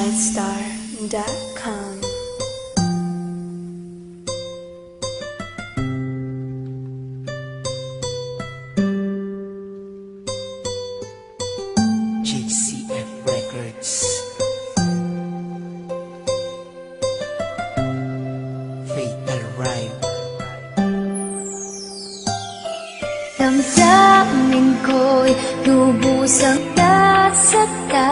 Altstar.com. JCF Records. Fatal Rhyme. Damdamin ko'y lubos ang nasakta,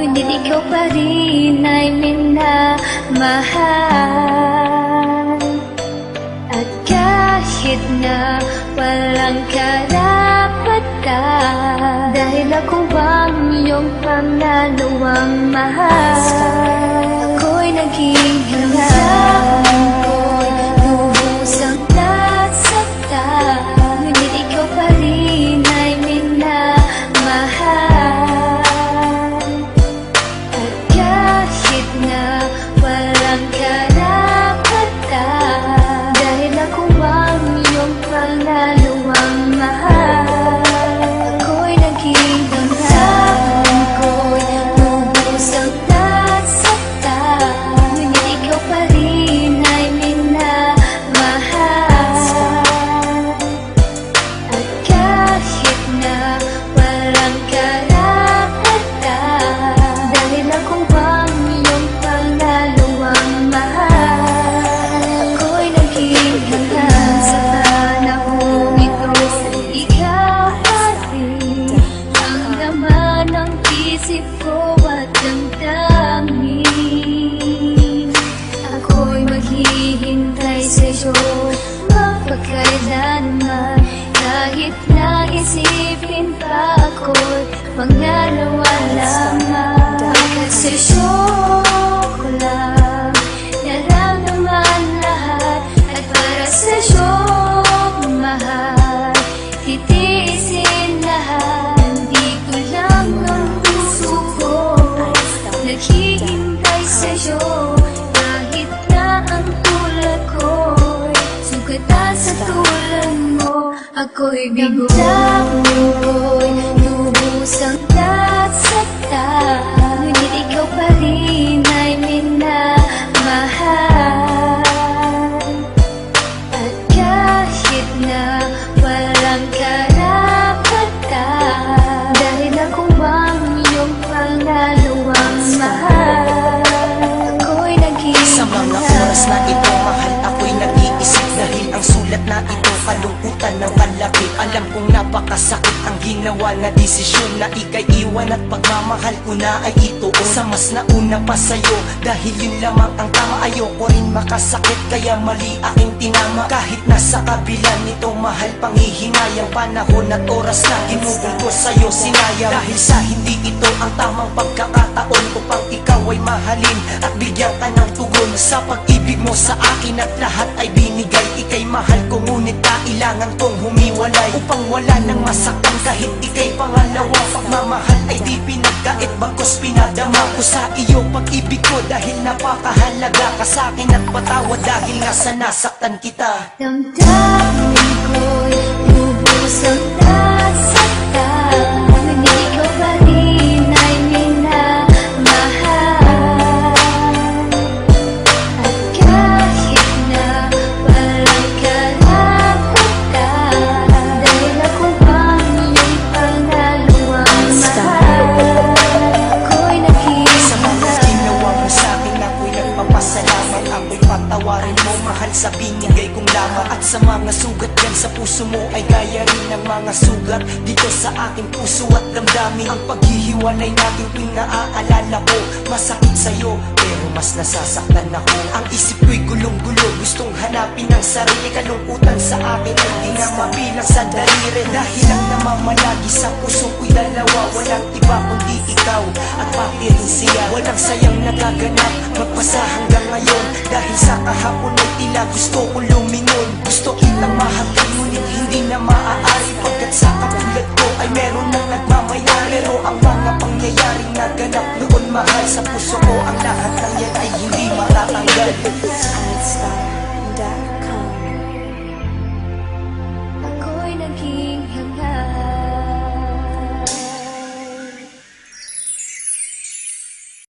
ngunit ikaw pa rin ay minamahal. At kahit na walang karapatan, dahil ako ang iyong pangalawang mahal, ako'y naging damdamin ko'y lubos ang nasakta, ngunit ikaw pa rin ay minamahal. At kahit na walang karapatan, dahil ako ang iyong pangalawang mahal, ako'y naging damdamin ko'y lubos ang nasakta, ngunit ikaw pa rin ay minamahal. At kahit na walang karapatan, dahil ako ang iyong pangalawang mahal, ako'y naging hanggang sa panahong ito. Ikaw pa rin ang laman ng isip ko at damdamin. Ako'y maghihintay sa'yo mapagkailanman, kahit na isipin pa ako'y pangalawa lamang. Kasi ko lang naramdaman lahat, at para sa'yo mahal, titiisin lahat. Nandito lang ang puso ko, naghihintay sa'yo, kahit na ang tulad ko'y sugatan sa tulad mo. Ako'y bigo, damdamin ko'y lubos ang nasakta, ngunit ikaw pa rin ay minamahal. At kahit na walang karapatan, dahil ako ang iyong pangalawang mahal, ako'y naging Sa mga oras na ito, mahal, ako'y nag-iisip, dahil ang sulat na ito kalungkutan ng kalaki. Alam kong napakasakit ang ginawa na desisyon, na ika'y iwan at pagmamahal ko na ay ituon sa mas nauna pa sa'yo, dahil yun lamang ang tama. Ayoko rin makasakit, kaya mali aking tinama. Kahit nasa kabila nito, mahal, panghihinayang panahon at oras na ginugol ko sa'yo sinayang, dahil sa hindi ito ang tamang pagkakataon upang ikaw ay mahalin at bigyan ka ng tugon sa pag-ibig mo sa akin. At lahat ay binigay, ika'y mahal ko, ngunit kailangan kong humiwalay upang wala nang masaktan. Kahit ika'y pangalawa, pagmamahal ay di pinagkait, bagkus pinadama ko sa iyo pag-ibig ko, dahil napakahalaga ka sa'kin. At patawad dahil nga sa nasaktan kita. damdamin ko'y lubos ang nasakta, ngunit ikaw pa rin ay minamahal. At kahit na walang karapatan, dahil ako ang iyong pangalawang mahal, ako'y naging Sa mga ginawa mo sa'kin, ako'y nagpapasalamat. Ako'y patawarin mo, mahal, sa binigay kong laman. At sa mga sugat yan sa puso mo ay gaya rin ng mga sugat dito sa aking puso at damdamin. Ang paghihiwalay natin tuwing naaalala ko, masakit sa'yo pero mas nasasaktan ako. Ang isip ko'y gulong-gulo, gustong hanapin ang sarili. Kalungkutan sa akin ay di na mabilang sa daliri, dahil ang namamalagi sa puso ko'y dalawa, walang iba kundi ikaw at pati rin siya. Walang sayang nagaganap, magpasa hanggang ngayon, dahil sa kahapon ay tila gusto kong lumingon. Gusto kitang mahagkan, ngunit hindi na maaari, pagkat sa katulad ko ay meron nang nagmamayari. Pero ang mga pangyayaring naganap noon, mahal, sa puso ko ang lahat ng yan ay hindi matatanggal. Altstar.com.